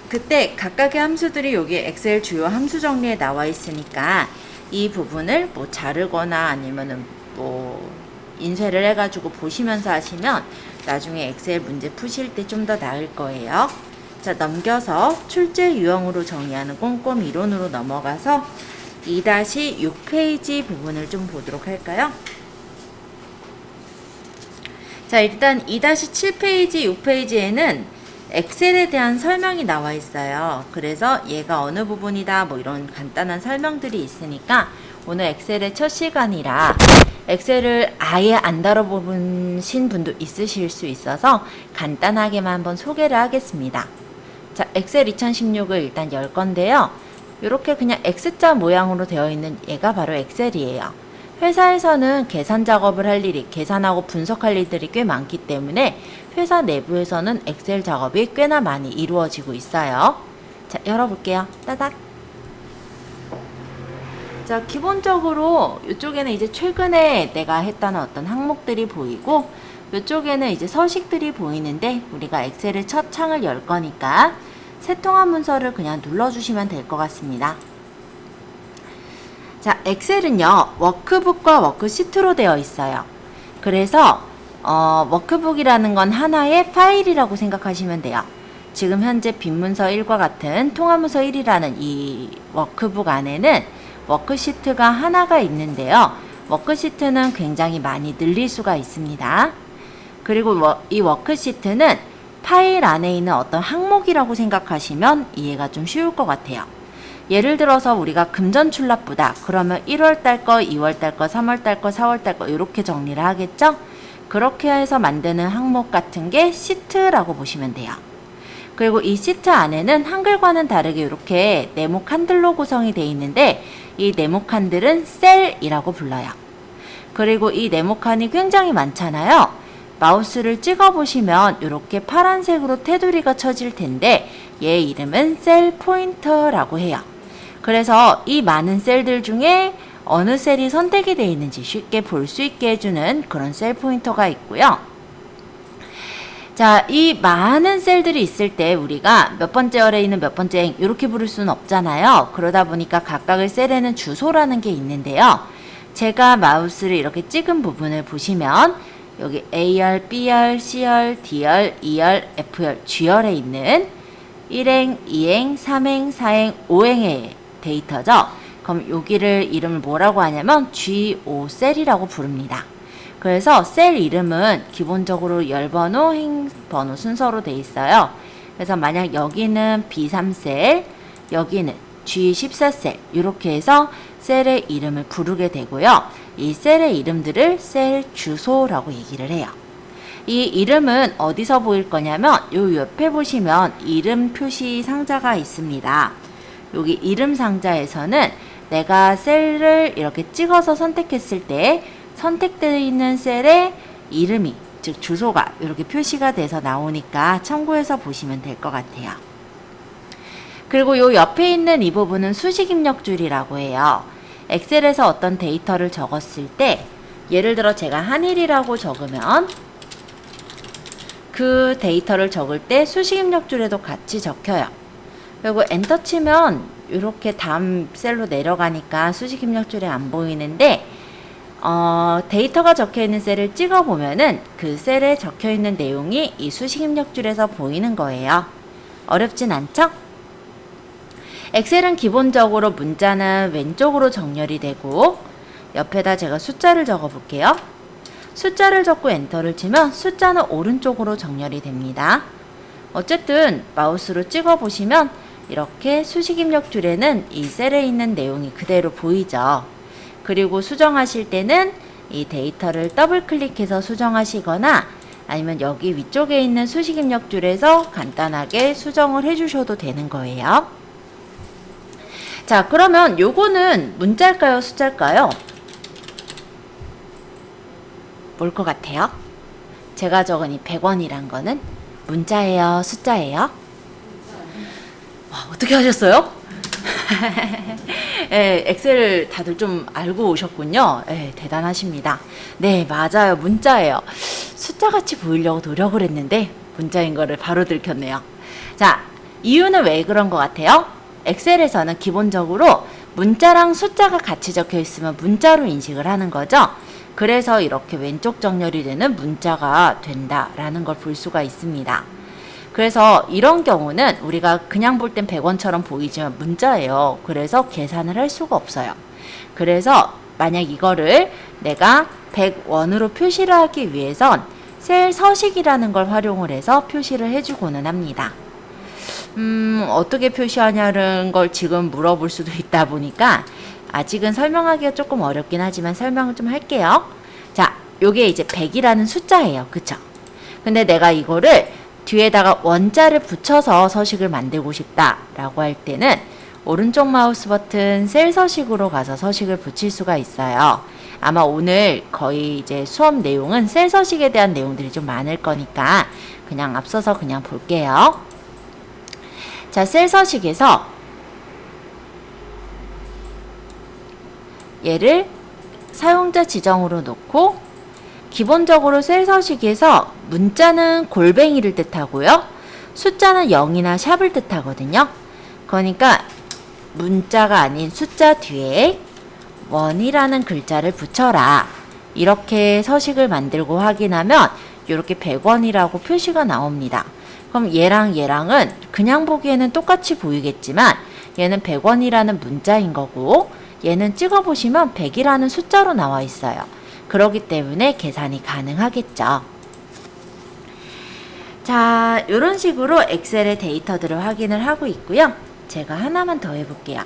그때 각각의 함수들이 여기 엑셀 주요 함수 정리에 나와 있으니까 이 부분을 뭐 자르거나 아니면은 뭐 인쇄를 해가지고 보시면서 하시면 나중에 엑셀 문제 푸실 때 좀 더 나을 거예요. 자, 넘겨서 출제 유형으로 정의하는 꼼꼼 이론으로 넘어가서 2-6페이지 부분을 좀 보도록 할까요? 자, 일단 2-7페이지, 6페이지에는 엑셀에 대한 설명이 나와 있어요. 그래서 얘가 어느 부분이다 뭐 이런 간단한 설명들이 있으니까 오늘 엑셀의 첫 시간이라 엑셀을 아예 안 다뤄보신 분도 있으실 수 있어서 간단하게만 한번 소개를 하겠습니다. 자, 엑셀 2016을 일단 열 건데요. 이렇게 그냥 X자 모양으로 되어 있는 얘가 바로 엑셀이에요. 회사에서는 계산 작업을 할 일이, 계산하고 분석할 일들이 꽤 많기 때문에 회사 내부에서는 엑셀 작업이 꽤나 많이 이루어지고 있어요. 자, 열어볼게요. 따닥. 자, 기본적으로 이쪽에는 이제 최근에 내가 했다는 어떤 항목들이 보이고 이쪽에는 이제 서식들이 보이는데 우리가 엑셀의 첫 창을 열 거니까 새 통합 문서를 그냥 눌러주시면 될 것 같습니다. 자, 엑셀은요, 워크북과 워크시트로 되어 있어요. 그래서 워크북이라는 건 하나의 파일이라고 생각하시면 돼요. 지금 현재 빈문서 1과 같은 통합문서 1이라는 이 워크북 안에는 워크시트가 하나가 있는데요. 워크시트는 굉장히 많이 늘릴 수가 있습니다. 그리고 이 워크시트는 파일 안에 있는 어떤 항목이라고 생각하시면 이해가 좀 쉬울 것 같아요. 예를 들어서 우리가 금전출납부다. 그러면 1월달 거, 2월달 거, 3월달 거, 4월달 거 이렇게 정리를 하겠죠? 그렇게 해서 만드는 항목 같은 게 시트라고 보시면 돼요. 그리고 이 시트 안에는 한글과는 다르게 이렇게 네모 칸들로 구성이 되어 있는데 이 네모 칸들은 셀이라고 불러요. 그리고 이 네모 칸이 굉장히 많잖아요. 마우스를 찍어 보시면 이렇게 파란색으로 테두리가 쳐질 텐데 얘 이름은 셀 포인터라고 해요. 그래서 이 많은 셀들 중에 어느 셀이 선택이 되어 있는지 쉽게 볼 수 있게 해주는 그런 셀 포인터가 있고요. 자, 이 많은 셀들이 있을 때 우리가 몇 번째 어레이는 몇 번째 행 이렇게 부를 수는 없잖아요. 그러다 보니까 각각의 셀에는 주소라는 게 있는데요. 제가 마우스를 이렇게 찍은 부분을 보시면 여기 A열, B열, C열, D열, E열, F열, G열에 있는 1행, 2행, 3행, 4행, 5행의 데이터죠. 그럼 여기를 이름을 뭐라고 하냐면 G5셀이라고 부릅니다. 그래서 셀 이름은 기본적으로 열번호, 행번호 순서로 돼 있어요. 그래서 만약 여기는 B3셀, 여기는 G14셀 이렇게 해서 셀의 이름을 부르게 되고요. 이 셀의 이름들을 셀 주소라고 얘기를 해요. 이 이름은 어디서 보일 거냐면 요 옆에 보시면 이름 표시 상자가 있습니다. 여기 이름 상자에서는 내가 셀을 이렇게 찍어서 선택했을 때 선택되어 있는 셀의 이름이 즉 주소가 이렇게 표시가 돼서 나오니까 참고해서 보시면 될 것 같아요. 그리고 요 옆에 있는 이 부분은 수식 입력줄이라고 해요. 엑셀에서 어떤 데이터를 적었을 때 예를 들어 제가 한일이라고 적으면 그 데이터를 적을 때 수식 입력줄에도 같이 적혀요. 그리고 엔터 치면 이렇게 다음 셀로 내려가니까 수식 입력줄에 안 보이는데 데이터가 적혀있는 셀을 찍어보면은 그 셀에 적혀있는 내용이 이 수식 입력줄에서 보이는 거예요. 어렵진 않죠? 엑셀은 기본적으로 문자는 왼쪽으로 정렬이 되고 옆에다 제가 숫자를 적어 볼게요. 숫자를 적고 엔터를 치면 숫자는 오른쪽으로 정렬이 됩니다. 어쨌든 마우스로 찍어 보시면 이렇게 수식 입력줄에는 이 셀에 있는 내용이 그대로 보이죠. 그리고 수정하실 때는 이 데이터를 더블 클릭해서 수정하시거나 아니면 여기 위쪽에 있는 수식 입력줄에서 간단하게 수정을 해주셔도 되는 거예요. 자, 그러면 요거는 문자일까요? 숫자일까요? 뭘 것 같아요? 제가 적은 이 100원이란 거는 문자예요? 숫자예요? 와, 어떻게 하셨어요? 예, 엑셀 다들 좀 알고 오셨군요. 예, 대단하십니다. 네, 맞아요. 문자예요. 숫자같이 보이려고 노력을 했는데 문자인 거를 바로 들켰네요. 자, 이유는 왜 그런 것 같아요? 엑셀에서는 기본적으로 문자랑 숫자가 같이 적혀 있으면 문자로 인식을 하는 거죠. 그래서 이렇게 왼쪽 정렬이 되는 문자가 된다라는 걸 볼 수가 있습니다. 그래서 이런 경우는 우리가 그냥 볼 땐 100원처럼 보이지만 문자예요. 그래서 계산을 할 수가 없어요. 그래서 만약 이거를 내가 100원으로 표시를 하기 위해선 셀 서식이라는 걸 활용을 해서 표시를 해주고는 합니다. 어떻게 표시하냐는 걸 지금 물어볼 수도 있다 보니까 아직은 설명하기가 조금 어렵긴 하지만 설명을 좀 할게요. 자, 요게 이제 100이라는 숫자예요. 그쵸? 근데 내가 이거를 뒤에다가 원자를 붙여서 서식을 만들고 싶다 라고 할 때는 오른쪽 마우스 버튼 셀 서식으로 가서 서식을 붙일 수가 있어요. 아마 오늘 거의 이제 수업 내용은 셀 서식에 대한 내용들이 좀 많을 거니까 그냥 앞서서 그냥 볼게요. 자, 셀 서식에서 얘를 사용자 지정으로 놓고 기본적으로 셀 서식에서 문자는 골뱅이를 뜻하고요. 숫자는 0이나 샵을 뜻하거든요. 그러니까 문자가 아닌 숫자 뒤에 원이라는 글자를 붙여라. 이렇게 서식을 만들고 확인하면 이렇게 100원이라고 표시가 나옵니다. 그럼 얘랑은 그냥 보기에는 똑같이 보이겠지만 얘는 100원이라는 문자인 거고 얘는 찍어보시면 100이라는 숫자로 나와 있어요. 그렇기 때문에 계산이 가능하겠죠. 자, 이런 식으로 엑셀의 데이터들을 확인을 하고 있고요. 제가 하나만 더 해볼게요.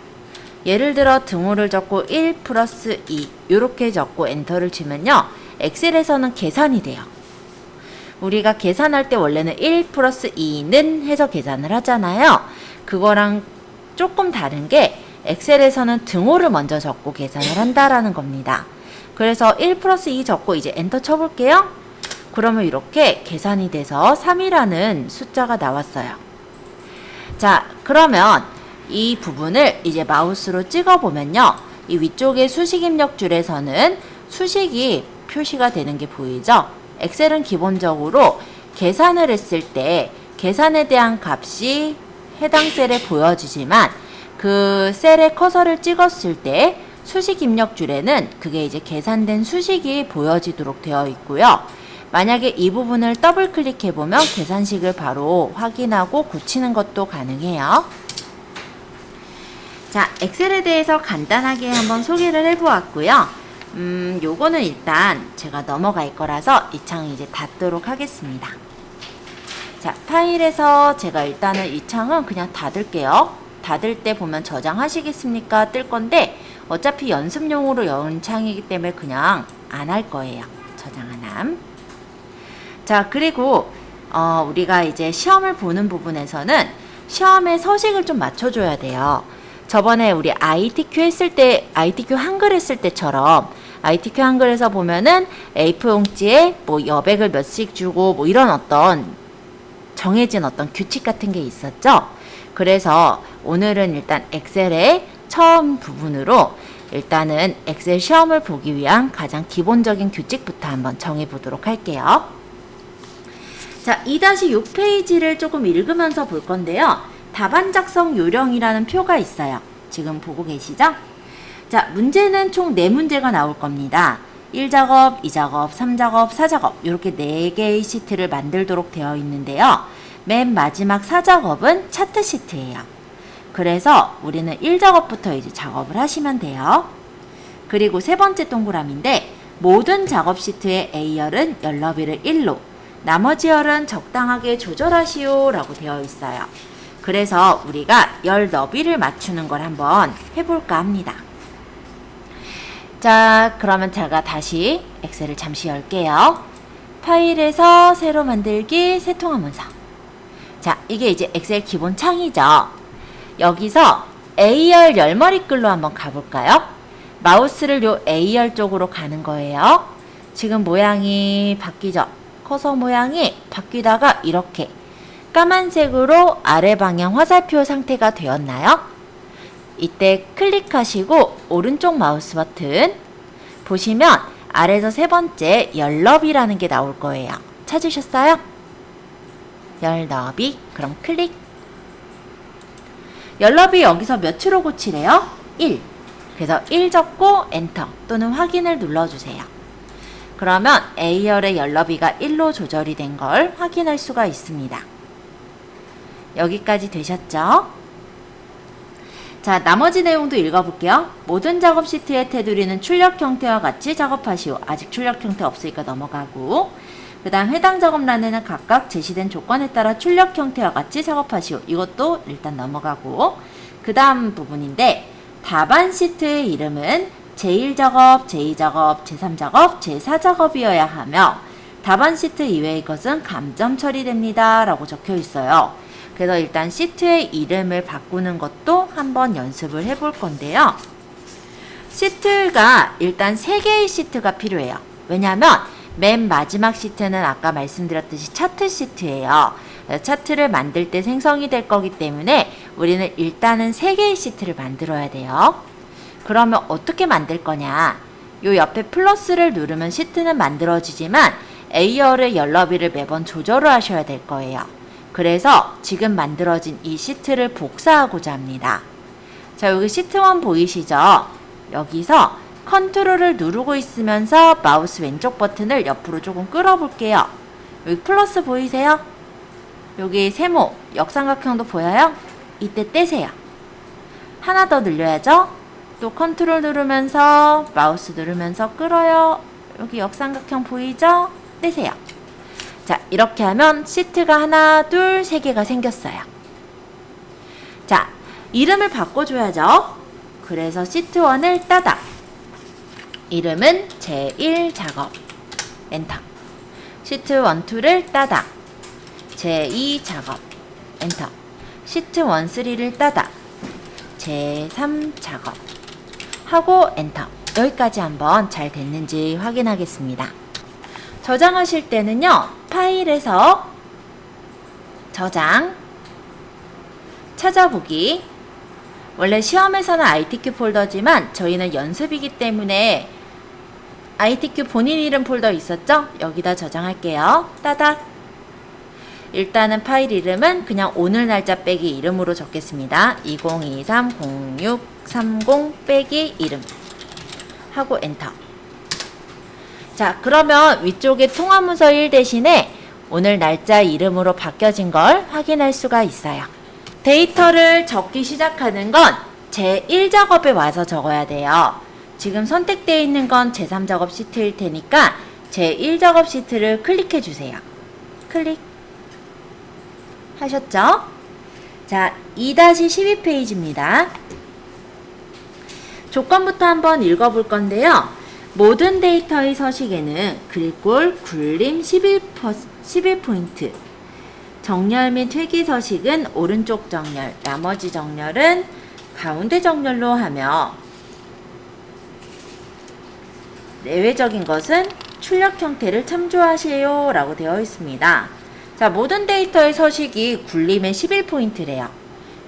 예를 들어 등호를 적고 1 플러스 2 이렇게 적고 엔터를 치면요. 엑셀에서는 계산이 돼요. 우리가 계산할 때 원래는 1 플러스 2는 해서 계산을 하잖아요. 그거랑 조금 다른 게 엑셀에서는 등호를 먼저 적고 계산을 한다라는 겁니다. 그래서 1 플러스 2 적고 이제 엔터 쳐볼게요. 그러면 이렇게 계산이 돼서 3이라는 숫자가 나왔어요. 자, 그러면 이 부분을 이제 마우스로 찍어보면요. 이 위쪽에 수식 입력 줄에서는 수식이 표시가 되는 게 보이죠? 엑셀은 기본적으로 계산을 했을 때 계산에 대한 값이 해당 셀에 보여지지만 그 셀에 커서를 찍었을 때 수식 입력 줄에는 그게 이제 계산된 수식이 보여지도록 되어 있고요. 만약에 이 부분을 더블 클릭해 보면 계산식을 바로 확인하고 고치는 것도 가능해요. 자, 엑셀에 대해서 간단하게 한번 소개를 해보았고요. 요거는 일단 제가 넘어갈 거라서 이 창 이제 닫도록 하겠습니다. 자, 파일에서 제가 일단은 이 창은 그냥 닫을게요. 닫을 때 보면 저장하시겠습니까? 뜰 건데 어차피 연습용으로 연 창이기 때문에 그냥 안 할 거예요. 저장 안 함. 자, 그리고 우리가 이제 시험을 보는 부분에서는 시험의 서식을 좀 맞춰줘야 돼요. 저번에 우리 ITQ 했을 때, ITQ 한글 했을 때처럼 ITQ 한글에서 보면은 A4 용지에 뭐 여백을 몇씩 주고 뭐 이런 어떤 정해진 어떤 규칙 같은 게 있었죠. 그래서 오늘은 일단 엑셀의 처음 부분으로 일단은 엑셀 시험을 보기 위한 가장 기본적인 규칙부터 한번 정해 보도록 할게요. 자, 2-6페이지를 조금 읽으면서 볼 건데요. 답안 작성 요령이라는 표가 있어요. 지금 보고 계시죠? 자, 문제는 총 4문제가 나올 겁니다. 1작업, 2작업, 3작업, 4작업 이렇게 4개의 시트를 만들도록 되어 있는데요. 맨 마지막 4작업은 차트 시트예요. 그래서 우리는 1작업부터 이제 작업을 하시면 돼요. 그리고 세 번째 동그라미인데 모든 작업 시트의 A열은 열 너비를 1로 나머지 열은 적당하게 조절하시오 라고 되어 있어요. 그래서 우리가 열 너비를 맞추는 걸 한번 해볼까 합니다. 자, 그러면 제가 다시 엑셀을 잠시 열게요. 파일에서 새로 만들기 새 통화 문서. 자, 이게 이제 엑셀 기본 창이죠. 여기서 A열 열머리글로 한번 가볼까요? 마우스를 요 A열 쪽으로 가는 거예요. 지금 모양이 바뀌죠? 커서 모양이 바뀌다가 이렇게 까만색으로 아래 방향 화살표 상태가 되었나요? 이때 클릭하시고 오른쪽 마우스 버튼 보시면 아래에서 세 번째 열 너비라는 게 나올 거예요. 찾으셨어요? 열 너비. 그럼 클릭. 연럽이 여기서 몇으로 고치래요? 1. 그래서 1 적고 엔터 또는 확인을 눌러주세요. 그러면 A열의 연럽이가 1로 조절이 된 걸 확인할 수가 있습니다. 여기까지 되셨죠? 자, 나머지 내용도 읽어볼게요. 모든 작업 시트의 테두리는 출력 형태와 같이 작업하시오. 아직 출력 형태 없으니까 넘어가고, 그 다음 해당 작업란에는 각각 제시된 조건에 따라 출력 형태와 같이 작업하시오. 이것도 일단 넘어가고, 그 다음 부분인데 답안 시트의 이름은 제1작업, 제2작업, 제3작업, 제4작업이어야 하며 답안 시트 이외의 것은 감점 처리됩니다 라고 적혀 있어요. 그래서 일단 시트의 이름을 바꾸는 것도 한번 연습을 해볼 건데요. 시트가 일단 3개의 시트가 필요해요. 왜냐하면 맨 마지막 시트는 아까 말씀드렸듯이 차트 시트예요. 차트를 만들 때 생성이 될 거기 때문에 우리는 일단은 3개의 시트를 만들어야 돼요. 그러면 어떻게 만들 거냐? 요 옆에 플러스를 누르면 시트는 만들어지지만 A열의 연럽이를 매번 조절을 하셔야 될 거예요. 그래서 지금 만들어진 이 시트를 복사하고자 합니다. 자, 여기 시트 1 보이시죠? 여기서 컨트롤을 누르고 있으면서 마우스 왼쪽 버튼을 옆으로 조금 끌어볼게요. 여기 플러스 보이세요? 여기 세모, 역삼각형도 보여요? 이때 떼세요. 하나 더 늘려야죠? 또 컨트롤 누르면서 마우스 누르면서 끌어요. 여기 역삼각형 보이죠? 떼세요. 자, 이렇게 하면 시트가 하나, 둘, 3개가 생겼어요. 자, 이름을 바꿔줘야죠. 그래서 시트 1을 따다. 이름은 제1작업. 엔터. 시트 1, 2를 따다. 제2작업. 엔터. 시트 1, 3를 따다. 제3작업. 하고 엔터. 여기까지 한번 잘 됐는지 확인하겠습니다. 저장하실 때는요, 파일에서 저장, 찾아보기. 원래 시험에서는 ITQ 폴더지만 저희는 연습이기 때문에 ITQ 본인 이름 폴더 있었죠? 여기다 저장할게요. 따닥. 일단은 파일 이름은 그냥 오늘 날짜 빼기 이름으로 적겠습니다. 2023-0630 빼기 이름. 하고 엔터. 자, 그러면 위쪽에 통화문서 1 대신에 오늘 날짜 이름으로 바뀌어진 걸 확인할 수가 있어요. 데이터를 적기 시작하는 건 제1작업에 와서 적어야 돼요. 지금 선택되어 있는 건 제3작업 시트일 테니까 제1작업 시트를 클릭해 주세요. 클릭. 하셨죠? 자, 2-12페이지입니다. 조건부터 한번 읽어볼 건데요. 모든 데이터의 서식에는 글꼴, 굴림 11포인트, 정렬 및 회귀 서식은 오른쪽 정렬, 나머지 정렬은 가운데 정렬로 하며 내외적인 것은 출력 형태를 참조하세요 라고 되어 있습니다. 자, 모든 데이터의 서식이 굴림의 11포인트래요.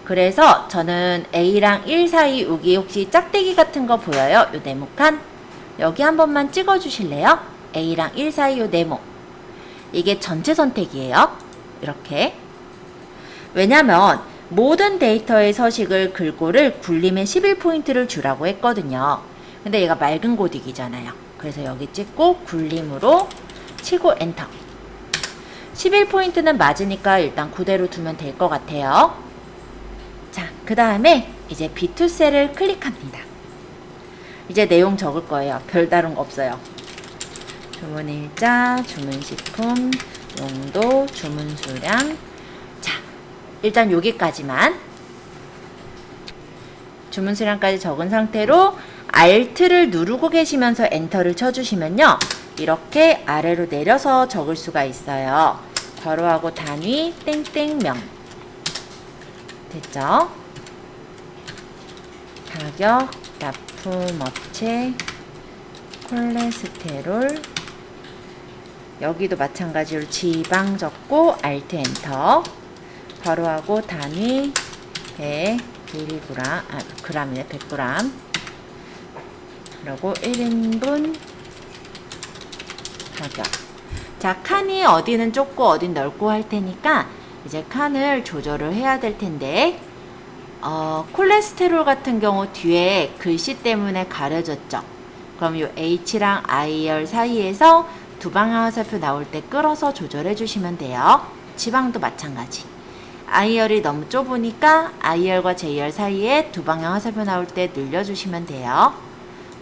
그래서 저는 A랑 1 사이 여기 혹시 짝대기 같은 거 보여요? 요 네모칸? 여기 한 번만 찍어 주실래요? A랑 1 사이 요 네모. 이게 전체 선택이에요. 이렇게. 왜냐면 모든 데이터의 서식을 글꼴을 굴림의 11포인트를 주라고 했거든요. 근데 얘가 맑은 고딕이잖아요. 그래서 여기 찍고 굴림으로 치고 엔터. 11포인트는 맞으니까 일단 그대로 두면 될 것 같아요. 자, 그 다음에 이제 B2 셀을 클릭합니다. 이제 내용 적을 거예요. 별다른 거 없어요. 주문일자, 주문식품, 용도, 주문수량. 자, 일단 여기까지만. 주문수량까지 적은 상태로 Alt를 누르고 계시면서 엔터를 쳐주시면요. 이렇게 아래로 내려서 적을 수가 있어요. 괄호하고 단위, 땡땡명. 됐죠? 가격, 납품업체, 콜레스테롤. 여기도 마찬가지로 지방 적고 Alt 엔터. 괄호하고 단위 100mg, g이네, 100g. 그리고 1인분 가격. 자, 칸이 어디는 좁고 어딘 넓고 할 테니까 이제 칸을 조절을 해야 될 텐데, 콜레스테롤 같은 경우 뒤에 글씨 때문에 가려졌죠. 그럼 요 H랑 IR 사이에서 두 방향 화살표 나올 때 끌어서 조절해 주시면 돼요. 지방도 마찬가지. IR이 너무 좁으니까 IR과 JR 사이에 두 방향 화살표 나올 때 늘려주시면 돼요.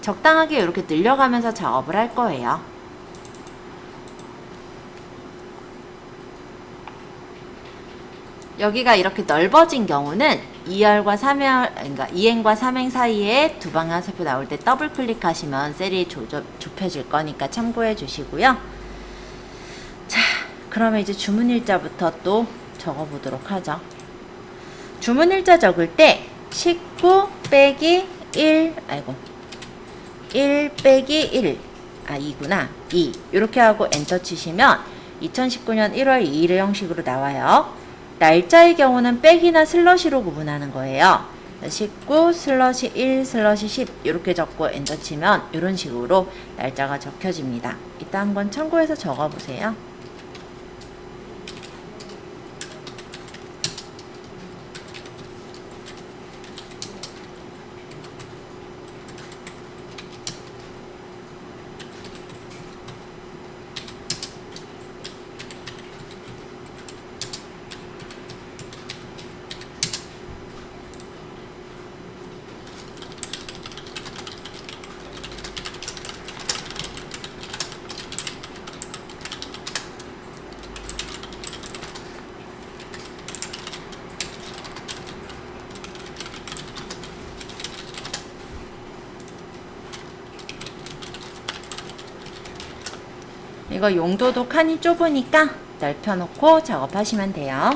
적당하게 이렇게 늘려가면서 작업을 할 거예요. 여기가 이렇게 넓어진 경우는 2열과 3열, 그러니까 2행과 3행 사이에 두 방향 화살표 나올 때 더블 클릭하시면 셀이 좁혀질 거니까 참고해 주시고요. 자, 그러면 이제 주문일자부터 또 적어보도록 하죠. 주문일자 적을 때 19 빼기 1, 1 빼기 1, 2구나. 2. 이렇게 하고 엔터 치시면 2019년 1월 2일의 형식으로 나와요. 날짜의 경우는 빼기나 슬러시로 구분하는 거예요. 19 슬러시 1 슬러시 10 이렇게 적고 엔터 치면 이런 식으로 날짜가 적혀집니다. 이따 한번 참고해서 적어보세요. 이거 용도도 칸이 좁으니까 넓혀놓고 작업하시면 돼요.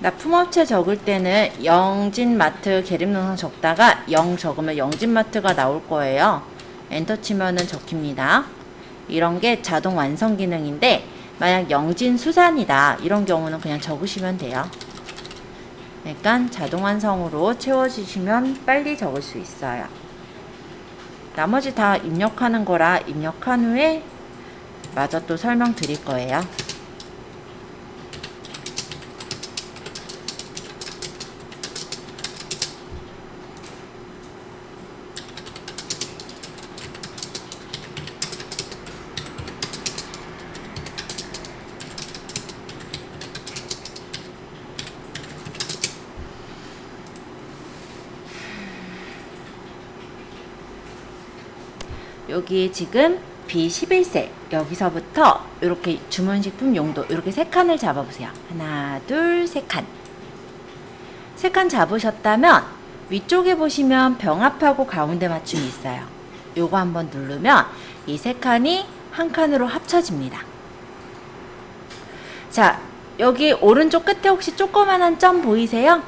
납품업체 적을 때는 영진마트 계립농산 적다가 0 적으면 영진마트가 나올 거예요. 엔터 치면은 적힙니다. 이런 게 자동 완성 기능인데 만약 영진수산이다 이런 경우는 그냥 적으시면 돼요. 그러니까 자동 완성으로 채워주시면 빨리 적을 수 있어요. 나머지 다 입력하는 거라 입력한 후에 마저 또 설명드릴 거예요. 여기 지금 B11셀 여기서부터 이렇게 주문식품 용도 이렇게 3칸을 잡아보세요. 하나, 둘, 3칸. 3칸 잡으셨다면 위쪽에 보시면 병합하고 가운데 맞춤이 있어요. 요거 한번 누르면 이 3칸이 한 칸으로 합쳐집니다. 자, 여기 오른쪽 끝에 혹시 조그만한 점 보이세요?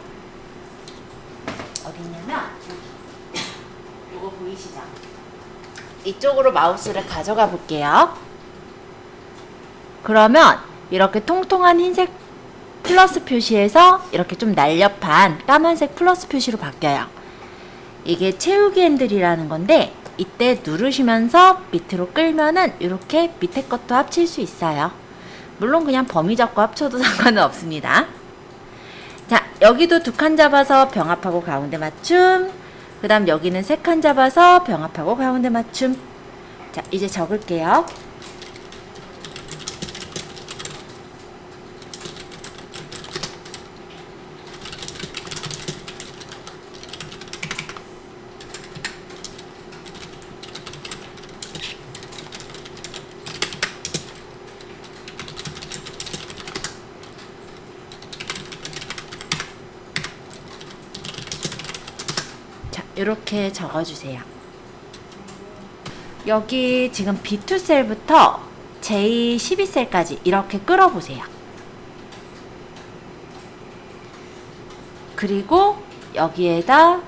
어디 있냐면 요거 보이시죠? 이쪽으로 마우스를 가져가 볼게요. 그러면 이렇게 통통한 흰색 플러스 표시에서 이렇게 좀 날렵한 까만색 플러스 표시로 바뀌어요. 이게 채우기 핸들이라는 건데 이때 누르시면서 밑으로 끌면은 이렇게 밑에 것도 합칠 수 있어요. 물론 그냥 범위 잡고 합쳐도 상관은 없습니다. 자, 여기도 2칸 잡아서 병합하고 가운데 맞춤. 그 다음 여기는 3칸 잡아서 병합하고 가운데 맞춤. 자, 이제 적을게요. 이렇게 적어주세요. 여기 지금 B2 셀부터 J12 셀까지 이렇게 끌어보세요. 그리고 여기에다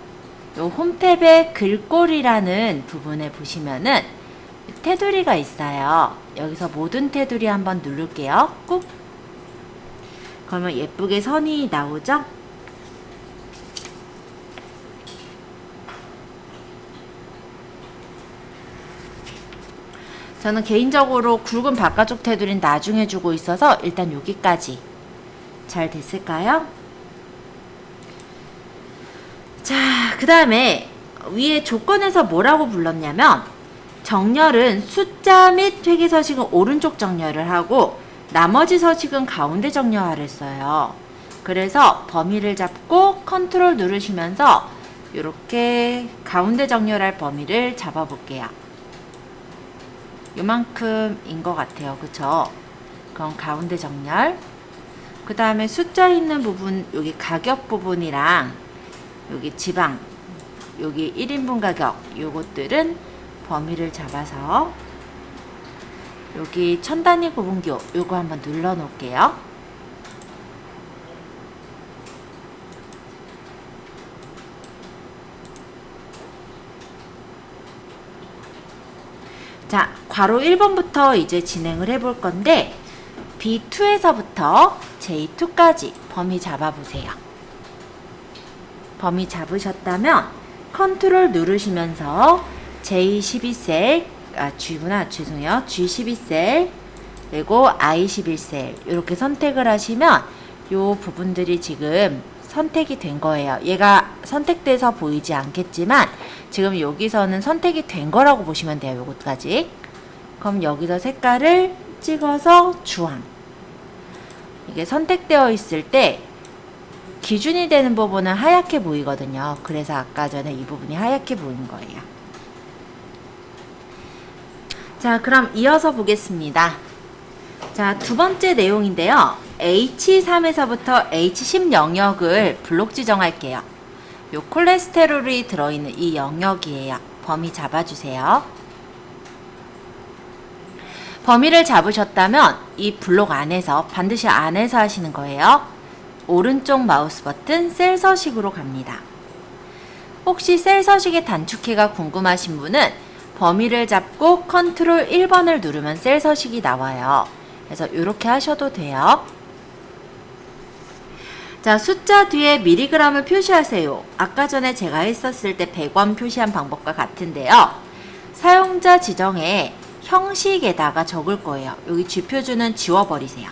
요 홈탭의 글꼴이라는 부분에 보시면은 테두리가 있어요. 여기서 모든 테두리 한번 누를게요. 꾹. 그러면 예쁘게 선이 나오죠? 저는 개인적으로 굵은 바깥쪽 테두리는 나중에 주고 있어서 일단 여기까지 잘 됐을까요? 자, 그 다음에 위에 조건에서 뭐라고 불렀냐면 정렬은 숫자 및 회계 서식은 오른쪽 정렬을 하고 나머지 서식은 가운데 정렬을 했어요. 그래서 범위를 잡고 컨트롤 누르시면서 이렇게 가운데 정렬할 범위를 잡아볼게요. 요만큼인 것 같아요. 그쵸? 그럼 가운데 정렬. 그 다음에 숫자 있는 부분, 여기 가격 부분이랑 여기 지방, 여기 1인분 가격, 요것들은 범위를 잡아서 여기 천단위 구분교, 요거 한번 눌러 놓을게요. 자, 괄호 1번부터 이제 진행을 해볼 건데 B2에서부터 J2까지 범위 잡아보세요. 범위 잡으셨다면 컨트롤 누르시면서 J12셀, G구나, 죄송해요. G12셀, 그리고 I11셀 이렇게 선택을 하시면 요 부분들이 지금 선택이 된 거예요. 얘가 선택돼서 보이지 않겠지만 지금 여기서는 선택이 된 거라고 보시면 돼요. 요것까지. 그럼 여기서 색깔을 찍어서 주황. 이게 선택되어 있을 때 기준이 되는 부분은 하얗게 보이거든요. 그래서 아까 전에 이 부분이 하얗게 보인 거예요. 자, 그럼 이어서 보겠습니다. 자, 두 번째 내용인데요. H3에서부터 H10 영역을 블록 지정할게요. 요 콜레스테롤이 들어있는 이 영역이에요. 범위 잡아주세요. 범위를 잡으셨다면 이 블록 안에서, 반드시 안에서 하시는 거예요. 오른쪽 마우스 버튼 셀 서식으로 갑니다. 혹시 셀 서식의 단축키가 궁금하신 분은 범위를 잡고 컨트롤 1번을 누르면 셀 서식이 나와요. 그래서 이렇게 하셔도 돼요. 자, 숫자 뒤에 미리그램을 표시하세요. 아까 전에 제가 했었을 때 100원 표시한 방법과 같은데요. 사용자 지정에 형식에다가 적을 거예요. 여기 쥐표주는 지워버리세요.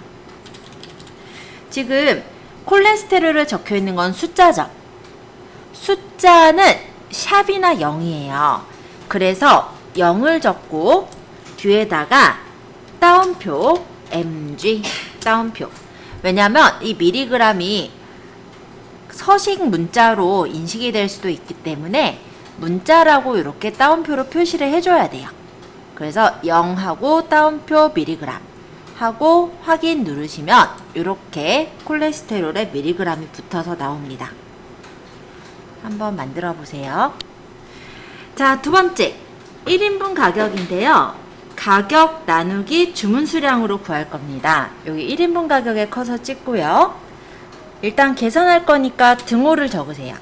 지금 콜레스테롤을 적혀 있는 건 숫자죠. 숫자는 샵이나 0이에요. 그래서 0을 적고 뒤에다가 따옴표 mg 따옴표. 왜냐면 이 미리그램이 서식 문자로 인식이 될 수도 있기 때문에 문자라고 이렇게 따옴표로 표시를 해줘야 돼요. 그래서 0하고 따옴표 미리그램 하고 확인 누르시면 이렇게 콜레스테롤에 미리그램이 붙어서 나옵니다. 한번 만들어 보세요. 자, 두 번째 1인분 가격인데요. 가격 나누기 주문 수량으로 구할 겁니다. 여기 1인분 가격에 커서 찍고요. 일단 계산할 거니까 등호를 적으세요.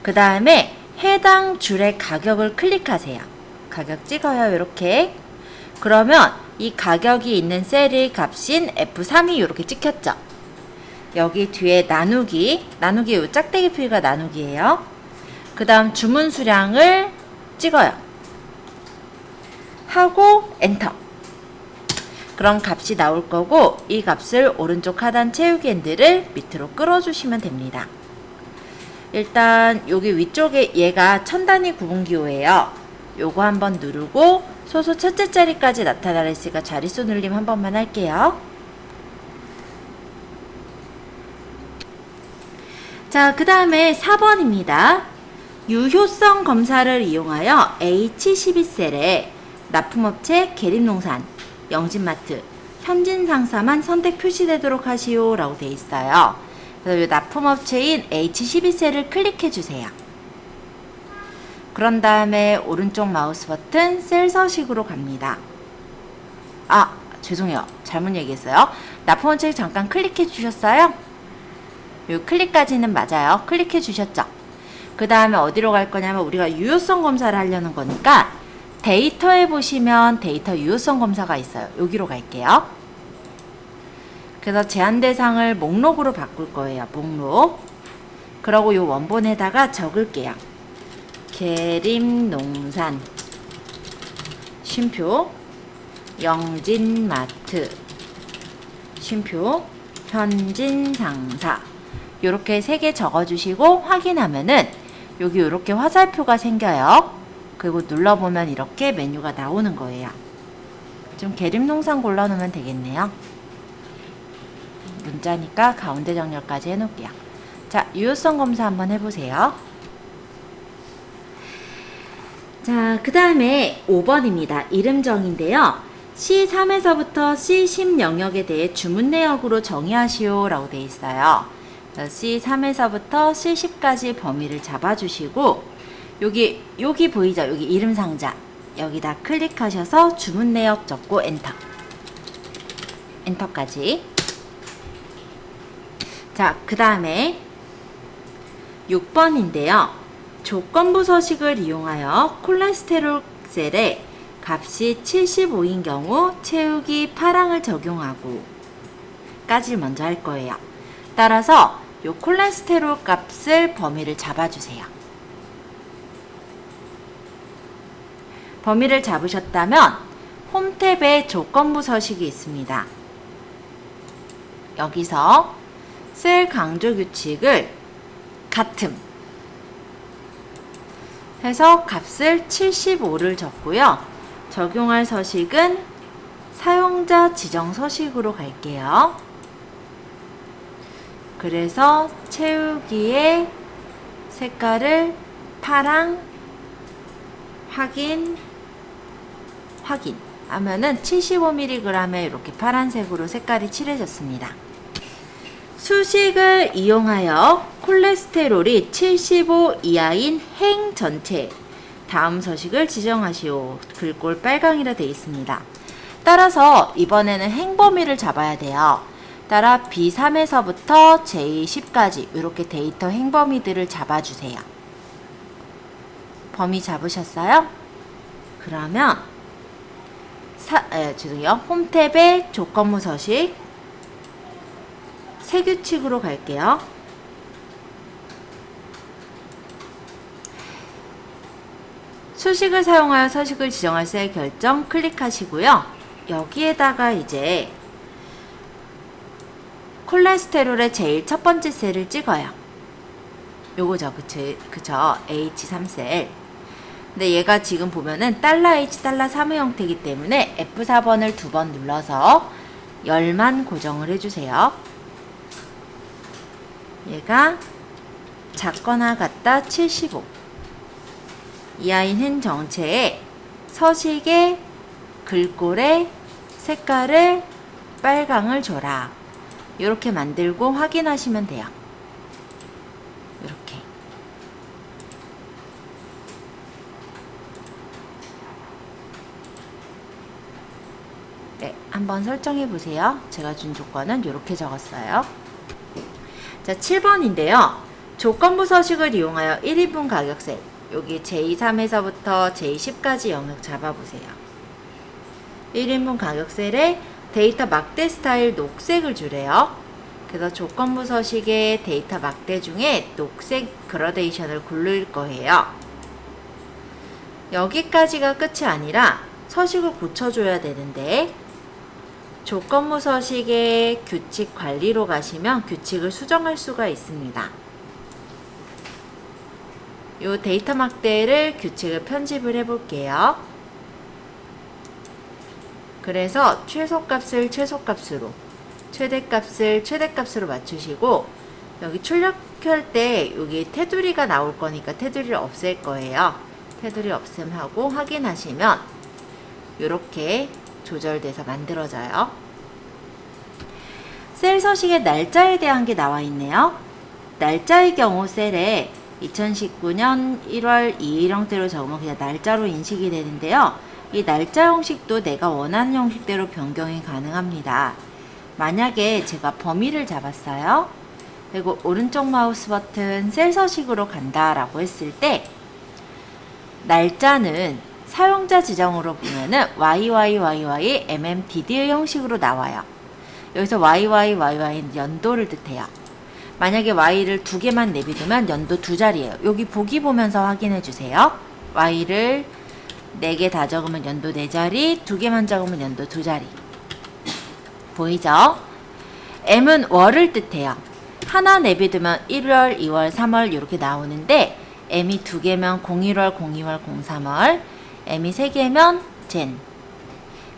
그 다음에 해당 줄의 가격을 클릭하세요. 가격 찍어요. 이렇게. 그러면 이 가격이 있는 셀의 값인 F3이 이렇게 찍혔죠. 여기 뒤에 나누기 요 짝대기 표기가 나누기예요. 그 다음 주문 수량을 찍어요. 하고 엔터. 그런 값이 나올 거고 이 값을 오른쪽 하단 채우기 핸들을 밑으로 끌어주시면 됩니다. 일단 여기 위쪽에 얘가 천 단위 구분기호예요. 요거 한번 누르고 소수 첫째 자리까지 나타나려 했으니까 자릿수 눌림 한 번만 할게요. 자, 그 다음에 4번입니다. 유효성 검사를 이용하여 H12셀에 납품업체 계림농산, 영진마트, 현진상사만 선택 표시되도록 하시오 라고 되어 있어요. 그래서 이 납품업체인 H12셀을 클릭해 주세요. 그런 다음에 오른쪽 마우스 버튼 셀 서식으로 갑니다. 아, 죄송해요. 잘못 얘기했어요. 납품업체 잠깐 클릭해 주셨어요? 요 클릭까지는 맞아요. 클릭해 주셨죠? 그 다음에 어디로 갈 거냐면 우리가 유효성 검사를 하려는 거니까 데이터에 보시면 데이터 유효성 검사가 있어요. 여기로 갈게요. 그래서 제한 대상을 목록으로 바꿀 거예요. 목록. 그러고 요 원본에다가 적을게요. 계림농산, 쉼표, 영진마트, 쉼표, 현진상사. 요렇게 3개 적어주시고 확인하면은 여기 요렇게 화살표가 생겨요. 그리고 눌러보면 이렇게 메뉴가 나오는 거예요. 좀 계림농산 골라놓으면 되겠네요. 문자니까 가운데 정렬까지 해놓을게요. 자, 유효성 검사 한번 해보세요. 자, 그 다음에 5번입니다. 이름정인데요. C3에서부터 C10 영역에 대해 주문 내역으로 정의하시오 라고 되어 있어요. C3에서부터 C10까지 범위를 잡아주시고 여기 보이죠? 여기 이름 상자 여기다 클릭하셔서 주문 내역 적고 엔터까지. 자, 그 다음에 6번인데요. 조건부 서식을 이용하여 콜레스테롤 셀에 값이 75인 경우 채우기 파랑을 적용하고 까지를 먼저 할 거예요. 따라서 이 콜레스테롤 값을 범위를 잡아주세요. 범위를 잡으셨다면 홈 탭에 조건부 서식이 있습니다. 여기서 셀 강조 규칙을 같음 해서 값을 75를 적고요. 적용할 서식은 사용자 지정 서식으로 갈게요. 그래서 채우기의 색깔을 파랑 확인 하면은 75mg에 이렇게 파란색으로 색깔이 칠해졌습니다. 수식을 이용하여 콜레스테롤이 75 이하인 행 전체 다음 서식을 지정하시오. 글꼴 빨강이라 되어 있습니다. 따라서 이번에는 행 범위를 잡아야 돼요. 따라 B3에서부터 J10까지 이렇게 데이터 행 범위들을 잡아주세요. 범위 잡으셨어요? 그러면 홈 탭의 조건부 서식 새 규칙으로 갈게요. 수식을 사용하여 서식을 지정할 셀 결정 클릭하시고요. 여기에다가 이제 콜레스테롤의 제일 첫 번째 셀을 찍어요. 요거죠, 그쵸? H3셀. 근데 얘가 지금 보면은 $H, $3의 형태이기 때문에 F4번을 2번 눌러서 열만 고정을 해주세요. 얘가 작거나 같다 75. 이하인 행 정체에 서식의 글꼴의 색깔을 빨강을 줘라. 이렇게 만들고 확인하시면 돼요. 이렇게. 네, 한번 설정해 보세요. 제가 준 조건은 이렇게 적었어요. 자, 7번인데요. 조건부 서식을 이용하여 1인분 가격세 여기 J3에서부터 J10까지 영역 잡아보세요. 1인분 가격셀에 데이터 막대 스타일 녹색을 주래요. 그래서 조건부 서식의 데이터 막대 중에 녹색 그라데이션을 고를 거예요. 여기까지가 끝이 아니라 서식을 고쳐줘야 되는데 조건부 서식의 규칙 관리로 가시면 규칙을 수정할 수가 있습니다. 이 데이터 막대를 규칙을 편집을 해 볼게요. 그래서 최소값을 최소값으로, 최대값을 최대값으로 맞추시고, 여기 출력할 때 여기 테두리가 나올 거니까 테두리를 없앨 거예요. 테두리 없음하고 확인하시면 이렇게 조절돼서 만들어져요. 셀 서식의 날짜에 대한 게 나와 있네요. 날짜의 경우 셀에 2019년 1월 2일 형태로 적으면 그냥 날짜로 인식이 되는데요. 이 날짜 형식도 내가 원하는 형식대로 변경이 가능합니다. 만약에 제가 범위를 잡았어요. 그리고 오른쪽 마우스 버튼 셀 서식으로 간다라고 했을 때 날짜는 사용자 지정으로 보면은 YYYY MMDD의 형식으로 나와요. 여기서 YYYY는 연도를 뜻해요. 만약에 Y를 두 개만 내비두면 연도 두 자리예요. 여기 보기 보면서 확인해 주세요. Y를 4개 다 적으면 연도 4자리, 2개만 적으면 연도 2자리. 보이죠? M은 월을 뜻해요. 하나 내비두면 1월, 2월, 3월 이렇게 나오는데 M이 2개면 01월, 02월, 03월, M이 3개면 젠,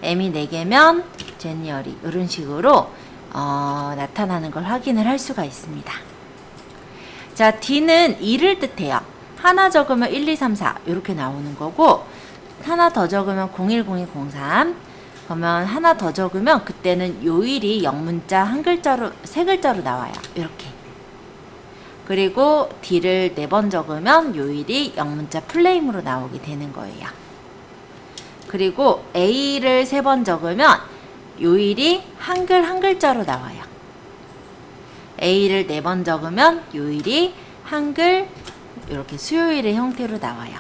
M이 4개면 제니어리 이런 식으로 나타나는 걸 확인을 할 수가 있습니다. 자, D는 2를 뜻해요. 하나 적으면 1, 2, 3, 4 이렇게 나오는 거고 하나 더 적으면 01, 02, 03 그러면 하나 더 적으면 그때는 요일이 영문자 한 글자로 세 글자로 나와요. 이렇게. 그리고 D를 4번 적으면 요일이 영문자 플레임으로 나오게 되는 거예요. 그리고 A를 3번 적으면 요일이 한글 한 글자로 나와요. A를 4번 적으면 요일이 한글 이렇게 수요일의 형태로 나와요.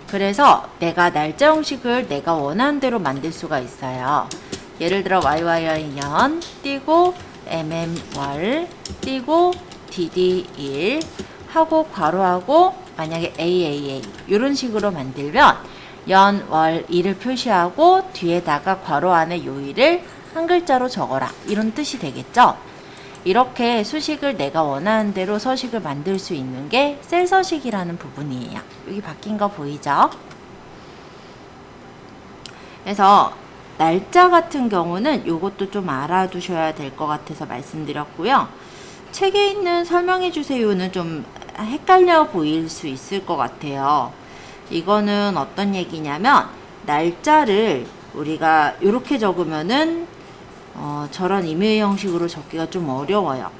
그래서 내가 날짜 형식을 내가 원하는 대로 만들 수가 있어요. 예를 들어 YY년 띄고 MM월 띄고 DD1 하고 괄호하고 만약에 AAA 이런 식으로 만들면 연, 월, 일을 표시하고 뒤에다가 괄호 안에 요일을 한 글자로 적어라 이런 뜻이 되겠죠. 이렇게 수식을 내가 원하는 대로 서식을 만들 수 있는 게 셀 서식이라는 부분이에요. 여기 바뀐 거 보이죠? 그래서 날짜 같은 경우는 이것도 좀 알아두셔야 될 것 같아서 말씀드렸고요. 책에 있는 설명해 주세요는 좀 헷갈려 보일 수 있을 것 같아요. 이거는 어떤 얘기냐면 날짜를 우리가 이렇게 적으면은 저런 이메일 형식으로 적기가 좀 어려워요.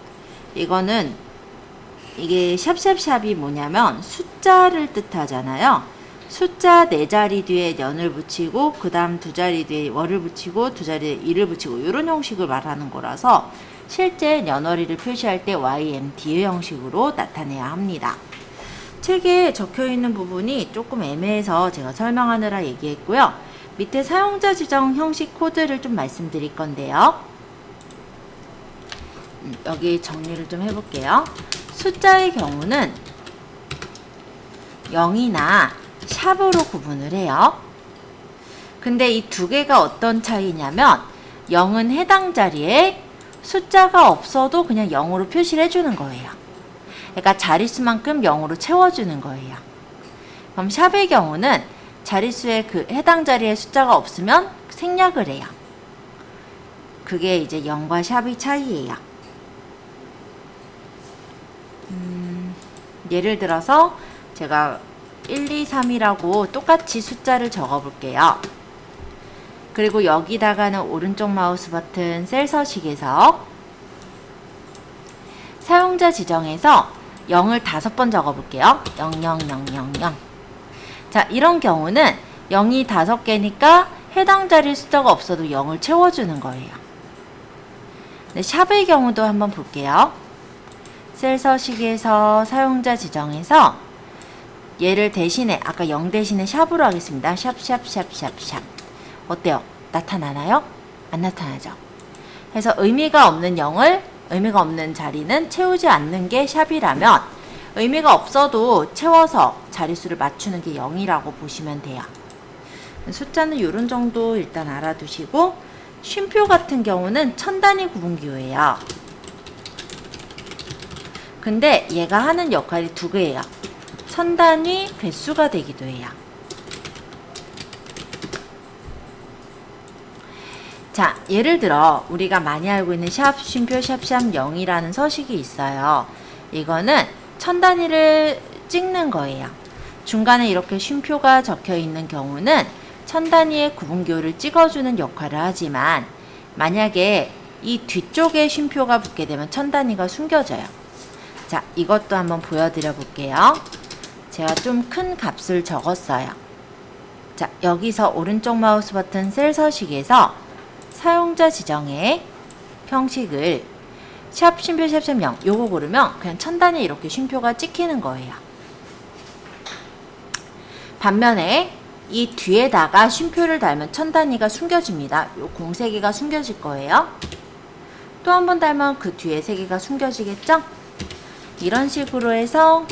이거는 이게 샵샵샵이 뭐냐면 숫자를 뜻하잖아요. 숫자 4자리 뒤에 년을 붙이고 그 다음 2자리 뒤에 월을 붙이고 2자리에 일을 붙이고 이런 형식을 말하는 거라서 실제 년월일을 표시할 때 YMD의 형식으로 나타내야 합니다. 책에 적혀있는 부분이 조금 애매해서 제가 설명하느라 얘기했고요. 밑에 사용자 지정 형식 코드를 좀 말씀드릴 건데요. 여기 정리를 좀 해볼게요. 숫자의 경우는 0이나 샵으로 구분을 해요. 근데 이 두 개가 어떤 차이냐면 0은 해당 자리에 숫자가 없어도 그냥 0으로 표시를 해주는 거예요. 그러니까 자릿수만큼 0으로 채워주는 거예요. 그럼 샵의 경우는 자릿수에 그 해당 자리에 숫자가 없으면 생략을 해요. 그게 이제 0과 샵의 차이예요. 예를 들어서 제가 1, 2, 3이라고 똑같이 숫자를 적어 볼게요. 그리고 여기다가는 오른쪽 마우스 버튼 셀 서식에서 사용자 지정에서 0을 5번 적어 볼게요. 0, 0, 0, 0, 0. 자, 이런 경우는 0이 5개니까 해당 자리 숫자가 없어도 0을 채워주는 거예요. 네, 샵의 경우도 한번 볼게요. 셀 서식에서 사용자 지정에서 얘를 대신에 아까 0 대신에 샵으로 하겠습니다. 샵, 샵, 샵, 샵, 샵. 어때요? 나타나나요? 안 나타나죠? 그래서 의미가 없는 0을 의미가 없는 자리는 채우지 않는 게 샵이라면 의미가 없어도 채워서 자릿수를 맞추는 게 0이라고 보시면 돼요. 숫자는 이런 정도 일단 알아두시고 쉼표 같은 경우는 천 단위 구분기호예요. 근데 얘가 하는 역할이 두 개예요. 천 단위 배수가 되기도 해요. 자, 예를 들어 우리가 많이 알고 있는 샵 쉼표 샵샵 0이라는 서식이 있어요. 이거는 천 단위를 찍는 거예요. 중간에 이렇게 쉼표가 적혀 있는 경우는 천 단위의 구분기호를 찍어주는 역할을 하지만 만약에 이 뒤쪽에 쉼표가 붙게 되면 천 단위가 숨겨져요. 자, 이것도 한번 보여드려 볼게요. 제가 좀 큰 값을 적었어요. 자, 여기서 오른쪽 마우스 버튼 셀 서식에서 사용자 지정의 형식을 샵 쉼표 샵샵 0 요거 고르면 그냥 천 단위 이렇게 쉼표가 찍히는 거예요. 반면에 이 뒤에다가 쉼표를 달면 천 단위가 숨겨집니다. 요 공 3개가 숨겨질 거예요. 또 한 번 달면 그 뒤에 3개가 숨겨지겠죠? 이런 식으로 해서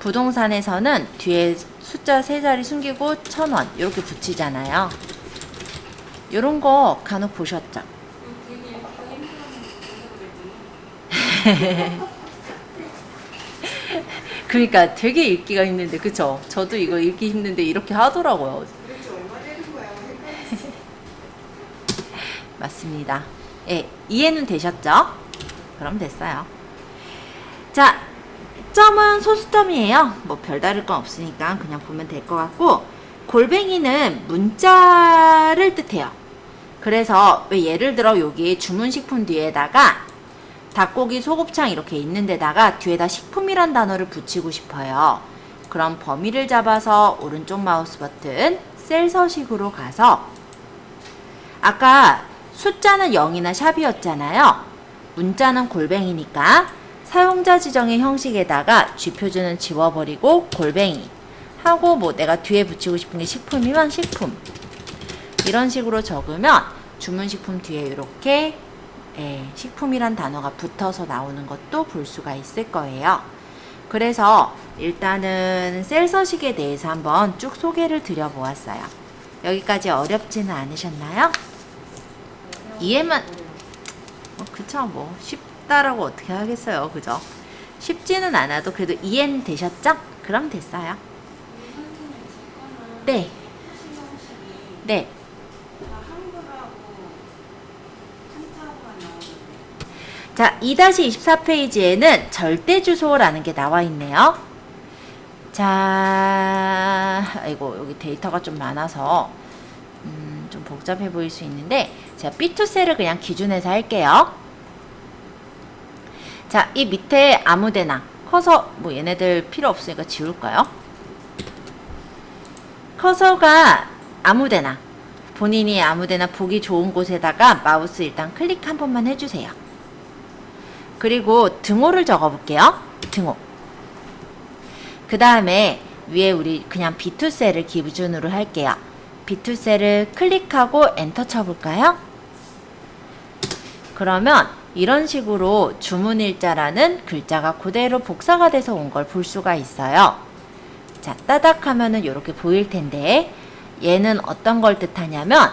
부동산에서는 뒤에 숫자 3자리 숨기고 1,000원 이렇게 붙이잖아요. 요런 거 간혹 보셨죠? 그러니까 되게 읽기가 힘든데 그쵸? 저도 이거 읽기 힘든데 이렇게 하더라고요. 맞습니다. 예, 이해는 되셨죠? 그럼 됐어요. 자, 점은 소수점이에요. 뭐 별다를 건 없으니까 그냥 보면 될 것 같고, 골뱅이는 문자를 뜻해요. 그래서 왜 예를 들어 여기 주문식품 뒤에다가 닭고기 소곱창 이렇게 있는 데다가 뒤에다 식품이란 단어를 붙이고 싶어요. 그럼 범위를 잡아서 오른쪽 마우스 버튼 셀 서식으로 가서 아까 숫자는 0이나 샵이었잖아요. 문자는 골뱅이니까 사용자 지정의 형식에다가 쥐표준은 지워버리고 골뱅이 하고 뭐 내가 뒤에 붙이고 싶은 게 식품이면 식품 이런 식으로 적으면 주문식품 뒤에 이렇게 식품이란 단어가 붙어서 나오는 것도 볼 수가 있을 거예요. 그래서 일단은 셀 서식에 대해서 한번 쭉 소개를 드려보았어요. 여기까지 어렵지는 않으셨나요? 이해만 그쵸, 뭐 쉽다라고 어떻게 하겠어요, 그죠? 쉽지는 않아도 그래도 이해는 되셨죠? 그럼 됐어요. 네. 네. 자, 2-24페이지에는 절대주소라는 게 나와 있네요. 자, 아이고, 여기 데이터가 좀 많아서 좀 복잡해 보일 수 있는데 제가 B2셀을 그냥 기준에서 할게요. 자, 이 밑에 아무데나 커서 뭐 얘네들 필요 없으니까 지울까요? 커서가 아무데나 본인이 아무데나 보기 좋은 곳에다가 마우스 일단 클릭 한 번만 해주세요. 그리고 등호를 적어볼게요. 등호. 그 다음에 위에 우리 그냥 B2셀을 기준으로 할게요. B2셀을 클릭하고 엔터 쳐볼까요? 그러면 이런 식으로 주문일자라는 글자가 그대로 복사가 돼서 온 걸 볼 수가 있어요. 자, 따닥 하면은 이렇게 보일 텐데 얘는 어떤 걸 뜻하냐면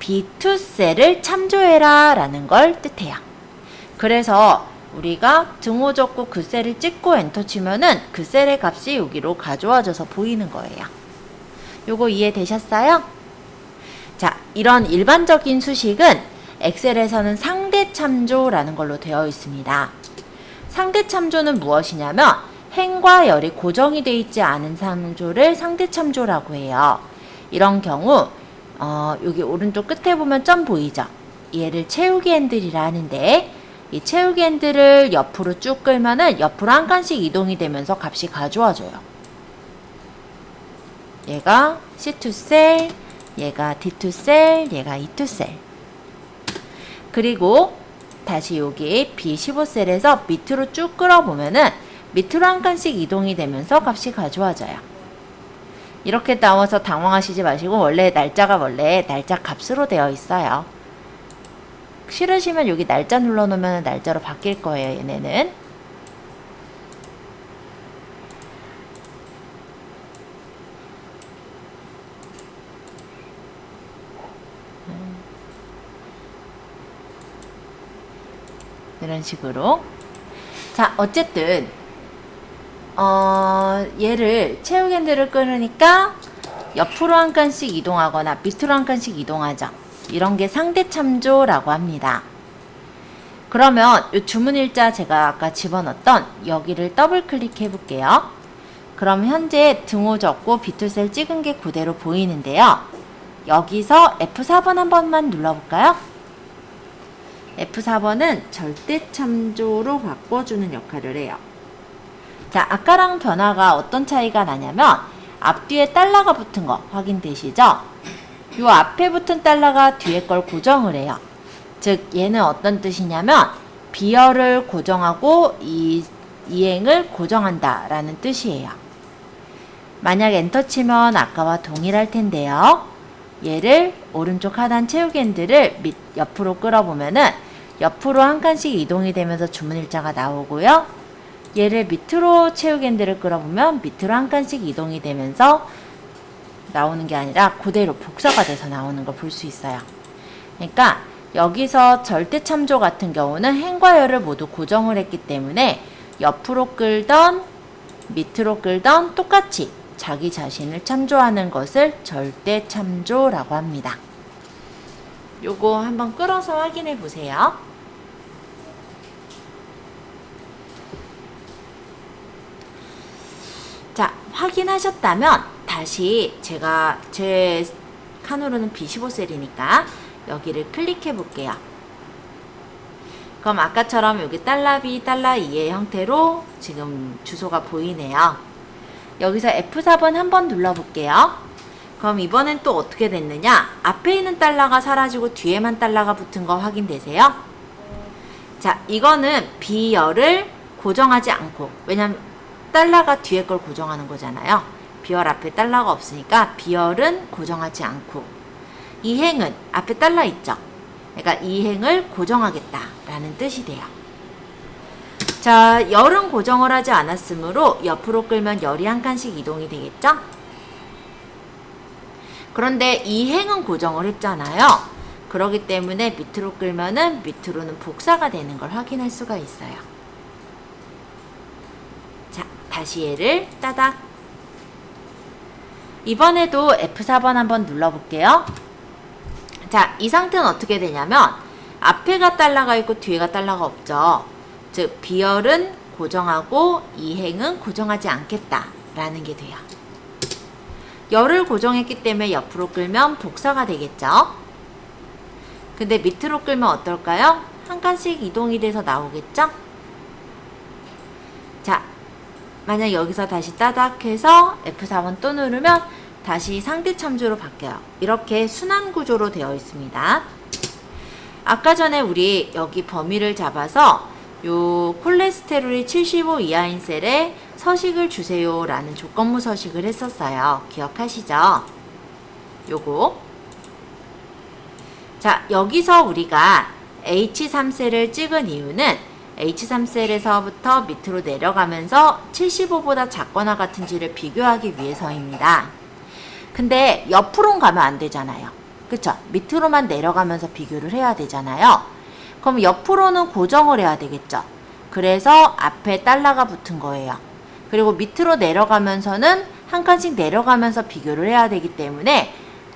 B2셀을 참조해라 라는 걸 뜻해요. 그래서 우리가 등호 적고 그 셀을 찍고 엔터 치면은 그 셀의 값이 여기로 가져와져서 보이는 거예요. 요거 이해되셨어요? 자, 이런 일반적인 수식은 엑셀에서는 상대 참조라는 걸로 되어 있습니다. 상대 참조는 무엇이냐면 행과 열이 고정이 되어 있지 않은 참조를 상대 참조라고 해요. 이런 경우 여기 오른쪽 끝에 보면 점 보이죠? 얘를 채우기 핸들이라 하는데 이 채우기 핸들을 옆으로 쭉 끌면은 옆으로 한 칸씩 이동이 되면서 값이 가져와줘요. 얘가 C2셀, 얘가 D2셀, 얘가 E2셀. 그리고 다시 여기 B15셀에서 밑으로 쭉 끌어보면은 밑으로 한 칸씩 이동이 되면서 값이 가져와져요. 이렇게 나와서 당황하시지 마시고 원래 날짜가 원래 날짜 값으로 되어 있어요. 싫으시면 여기 날짜 눌러놓으면 날짜로 바뀔 거예요, 얘네는. 그런 식으로. 자, 어쨌든 얘를 체육 핸들을 끊으니까 옆으로 한 칸씩 이동하거나 밑으로 한 칸씩 이동하죠. 이런 게 상대 참조라고 합니다. 그러면 이 주문 일자 제가 아까 집어넣었던 여기를 더블 클릭해 볼게요. 그럼 현재 등호 적고 비트셀 찍은 게 그대로 보이는데요. 여기서 F4번 한 번만 눌러볼까요? F4번은 절대 참조로 바꿔주는 역할을 해요. 자, 아까랑 변화가 어떤 차이가 나냐면 앞뒤에 달러가 붙은 거 확인되시죠? 요 앞에 붙은 달러가 뒤에 걸 고정을 해요. 즉 얘는 어떤 뜻이냐면 비열을 고정하고 이행을 고정한다 라는 뜻이에요. 만약 엔터 치면 아까와 동일할 텐데요. 얘를 오른쪽 하단 체육 핸들을 옆으로 끌어보면은 옆으로 한 칸씩 이동이 되면서 주문 일자가 나오고요. 얘를 밑으로 체육 핸들을 끌어보면 밑으로 한 칸씩 이동이 되면서 나오는 게 아니라 그대로 복사가 돼서 나오는 걸 볼 수 있어요. 그러니까 여기서 절대 참조 같은 경우는 행과 열을 모두 고정을 했기 때문에 옆으로 끌던 밑으로 끌던 똑같이 자기 자신을 참조하는 것을 절대 참조라고 합니다. 요거 한번 끌어서 확인해 보세요. 자, 확인하셨다면 다시 제가 제 칸으로는 B15셀이니까 여기를 클릭해 볼게요. 그럼 아까처럼 여기 달러2, 달러2의 형태로 지금 주소가 보이네요. 여기서 F4번 한번 눌러볼게요. 그럼 이번엔 또 어떻게 됐느냐? 앞에 있는 달러가 사라지고 뒤에만 달러가 붙은 거 확인되세요? 자, 이거는 비열을 고정하지 않고, 왜냐면 달러가 뒤에 걸 고정하는 거잖아요. 비열 앞에 달러가 없으니까 비열은 고정하지 않고, 이행은 앞에 달러 있죠? 그러니까 이행을 고정하겠다 라는 뜻이 돼요. 자, 열은 고정을 하지 않았으므로 옆으로 끌면 열이 한 칸씩 이동이 되겠죠? 그런데 이행은 고정을 했잖아요. 그렇기 때문에 밑으로 끌면은 밑으로는 복사가 되는 걸 확인할 수가 있어요. 자, 다시 얘를 따닥. 이번에도 F4번 한번 눌러볼게요. 자, 이 상태는 어떻게 되냐면 앞에가 달러가 있고 뒤에가 달러가 없죠. 즉 비열은 고정하고 이행은 고정하지 않겠다 라는 게 돼요. 열을 고정했기 때문에 옆으로 끌면 복사가 되겠죠. 근데 밑으로 끌면 어떨까요? 한 칸씩 이동이 돼서 나오겠죠. 자, 만약 여기서 다시 따닥 해서 F4번 또 누르면 다시 상대 참조로 바뀌어요. 이렇게 순환 구조로 되어 있습니다. 아까 전에 우리 여기 범위를 잡아서 요 콜레스테롤이 75 이하인 셀에 서식을 주세요 라는 조건부 서식을 했었어요. 기억하시죠? 요거. 자, 여기서 우리가 H3셀을 찍은 이유는 H3셀에서부터 밑으로 내려가면서 75보다 작거나 같은지를 비교하기 위해서입니다. 근데 옆으로는 가면 안 되잖아요. 그쵸? 밑으로만 내려가면서 비교를 해야 되잖아요. 그럼 옆으로는 고정을 해야 되겠죠. 그래서 앞에 달러가 붙은 거예요. 그리고 밑으로 내려가면서는 한 칸씩 내려가면서 비교를 해야 되기 때문에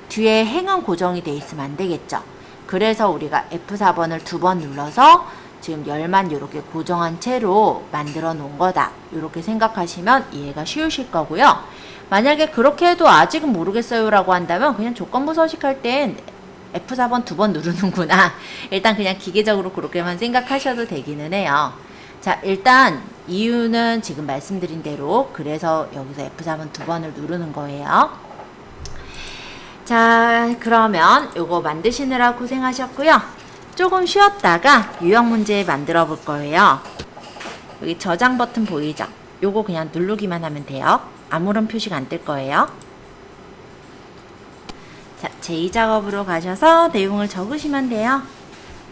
뒤에 행은 고정이 돼 있으면 안 되겠죠. 그래서 우리가 F4번을 두 번 눌러서 지금 열만 이렇게 고정한 채로 만들어 놓은 거다. 이렇게 생각하시면 이해가 쉬우실 거고요. 만약에 그렇게 해도 아직은 모르겠어요 라고 한다면 그냥 조건부 서식할 땐 F4번 두 번 누르는구나. 일단 그냥 기계적으로 그렇게만 생각하셔도 되기는 해요. 자, 일단 이유는 지금 말씀드린 대로 그래서 여기서 F4번 두 번을 누르는 거예요. 자, 그러면 요거 만드시느라 고생하셨고요. 조금 쉬었다가 유형 문제 만들어 볼 거예요. 여기 저장 버튼 보이죠? 요거 그냥 누르기만 하면 돼요. 아무런 표시가 안 뜰 거예요. 자, 제2작업으로 가셔서 내용을 적으시면 돼요.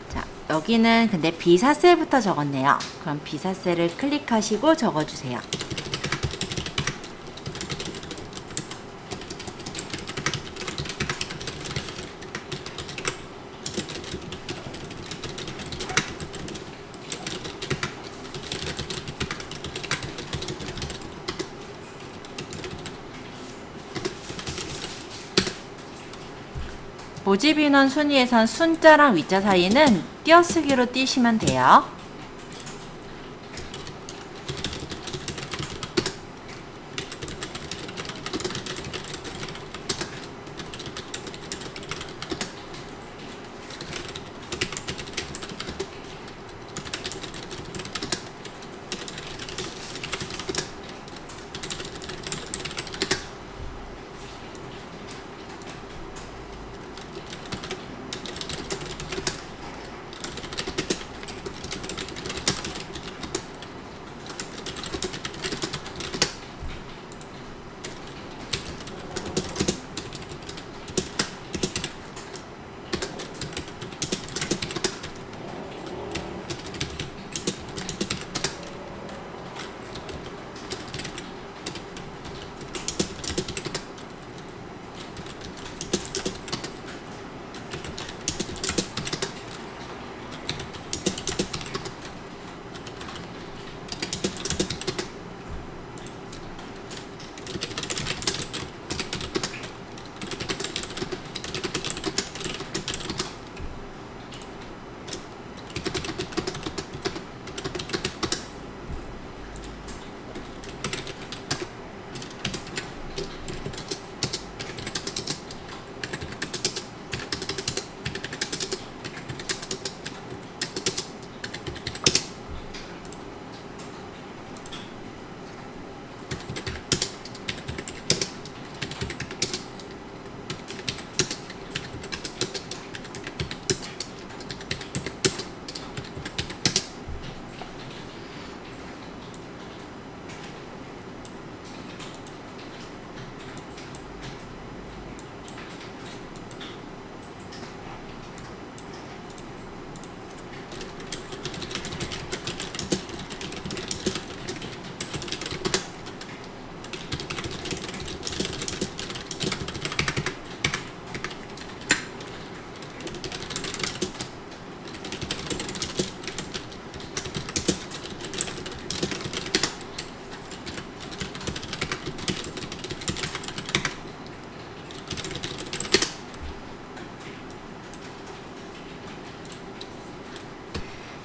자, 여기는 근데 B4셀부터 적었네요. 그럼 B4셀을 클릭하시고 적어주세요. 모집 인원 순위에선 순자랑 위자 사이는 띄어쓰기로 띄시면 돼요.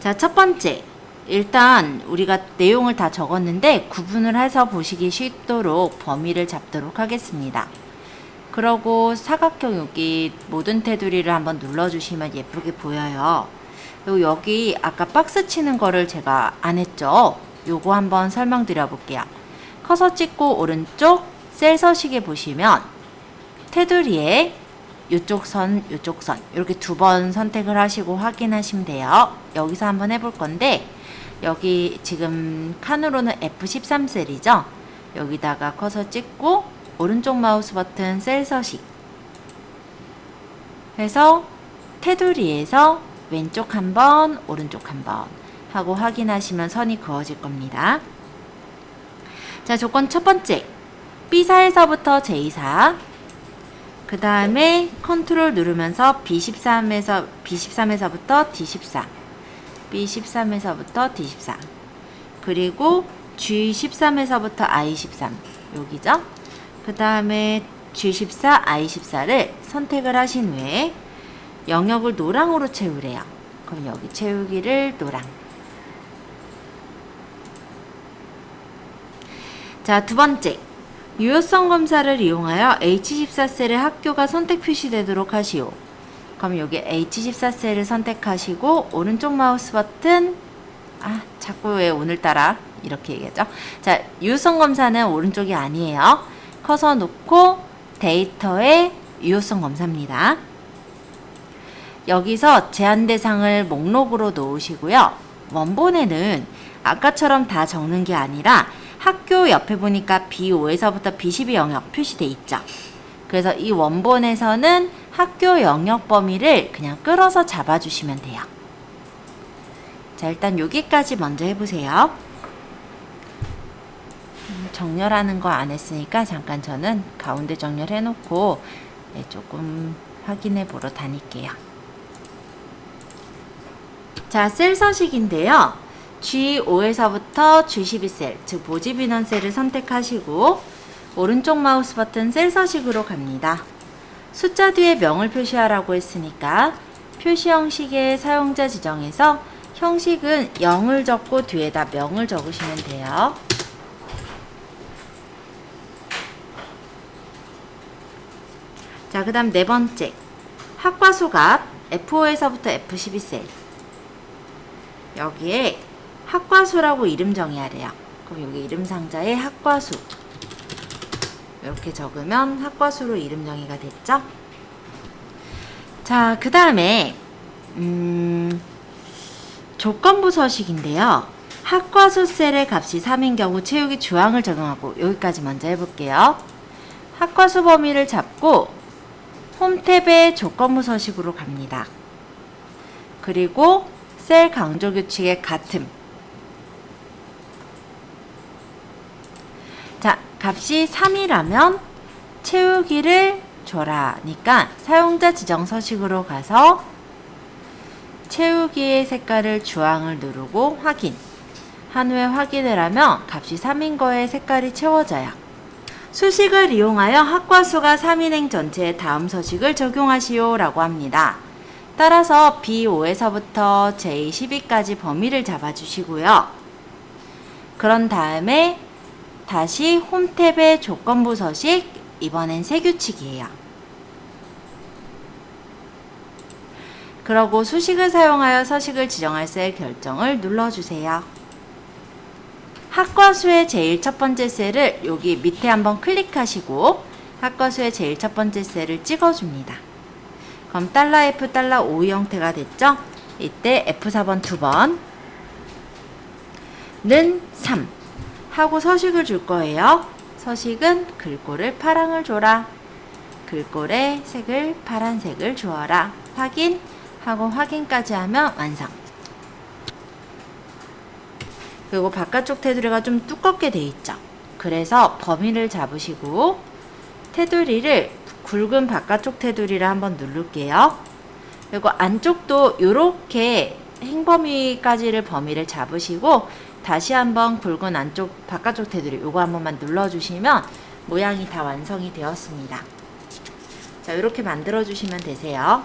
자, 첫 번째. 일단 우리가 내용을 다 적었는데 구분을 해서 보시기 쉽도록 범위를 잡도록 하겠습니다. 그러고 사각형 여기 모든 테두리를 한번 눌러주시면 예쁘게 보여요. 그리고 여기 아까 박스 치는 거를 제가 안 했죠. 요거 한번 설명드려 볼게요. 커서 찍고 오른쪽 셀 서식에 보시면 테두리에 요쪽 선, 요쪽 선 이렇게 두 번 선택을 하시고 확인하시면 돼요. 여기서 한번 해볼 건데 여기 지금 칸으로는 F13 셀이죠. 여기다가 커서 찍고 오른쪽 마우스 버튼 셀 서식 해서 테두리에서 왼쪽 한번 오른쪽 한번 하고 확인하시면 선이 그어질 겁니다. 자, 조건 첫 번째 B4에서부터 J4 그 다음에 컨트롤 누르면서 B13에서부터 D14 B13에서부터 D14 그리고 G13에서부터 I13 여기죠. 그 다음에 G14, I14를 선택을 하신 후에 영역을 노랑으로 채우래요. 그럼 여기 채우기를 노랑. 자, 두 번째 유효성 검사를 이용하여 H14셀의 학교가 선택 표시되도록 하시오. 그럼 여기 H14셀을 선택하시고 오른쪽 마우스 버튼 자꾸 왜 오늘따라 이렇게 얘기하죠? 자, 유효성 검사는 오른쪽이 아니에요. 커서 놓고 데이터의 유효성 검사입니다. 여기서 제한 대상을 목록으로 놓으시고요. 원본에는 아까처럼 다 적는 게 아니라 학교 옆에 보니까 B5에서부터 B12 영역 표시돼 있죠. 그래서 이 원본에서는 학교 영역 범위를 그냥 끌어서 잡아주시면 돼요. 자, 일단 여기까지 먼저 해보세요. 정렬하는 거 안 했으니까 잠깐 저는 가운데 정렬해 놓고 조금 확인해 보러 다닐게요. 자, 셀 서식인데요. G5에서부터 G12셀, 즉 모집 인원 셀을 선택하시고 오른쪽 마우스 버튼 셀 서식으로 갑니다. 숫자 뒤에 명을 표시하라고 했으니까 표시 형식의 사용자 지정에서 형식은 0을 적고 뒤에다 명을 적으시면 돼요. 자, 그 다음 네 번째. 합과수값 F5에서부터 F12셀. 여기에 합과수라고 이름 정의하래요. 그럼 여기 이름 상자에 합과수. 이렇게 적으면 합과수로 이름 정의가 됐죠? 자, 그 다음에 조건부 서식인데요. 합과수 셀의 값이 3인 경우 채우기 주황을 적용하고 여기까지 먼저 해볼게요. 합과수 범위를 잡고 홈 탭의 조건부 서식으로 갑니다. 그리고 셀 강조 규칙의 같음. 자, 값이 3이라면 채우기를 줘라니까 사용자 지정 서식으로 가서 채우기의 색깔을 주황을 누르고 확인. 한 후에 확인을 하면 값이 3인 거에 색깔이 채워져요. 수식을 이용하여 합과수가 3인행 전체에 다음 서식을 적용하시오 라고 합니다. 따라서 B5에서부터 J12까지 범위를 잡아주시고요. 그런 다음에 다시 홈 탭의 조건부 서식, 이번엔 세 규칙이에요. 그러고 수식을 사용하여 서식을 지정할 셀 결정을 눌러주세요. 합과수의 제일 첫 번째 셀을 여기 밑에 한번 클릭하시고 합과수의 제일 첫 번째 셀을 찍어줍니다. 그럼 $F, $5 형태가 됐죠? 이때 F4번 두 번 는 3 하고 서식을 줄 거예요. 서식은 글꼴을 파랑을 줘라. 글꼴의 색을 파란색을 주어라. 확인 하고 확인까지 하면 완성. 그리고 바깥쪽 테두리가 좀 두껍게 돼 있죠. 그래서 범위를 잡으시고 테두리를 굵은 바깥쪽 테두리를 한번 누를게요. 그리고 안쪽도 이렇게 행범위까지를 범위를 잡으시고 다시 한번 굵은 안쪽 바깥쪽 테두리 요거 한 번만 눌러주시면 모양이 다 완성이 되었습니다. 자, 이렇게 만들어 주시면 되세요.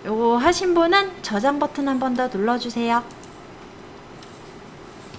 요거 하신 분은 저장 버튼 한 번 더 눌러주세요.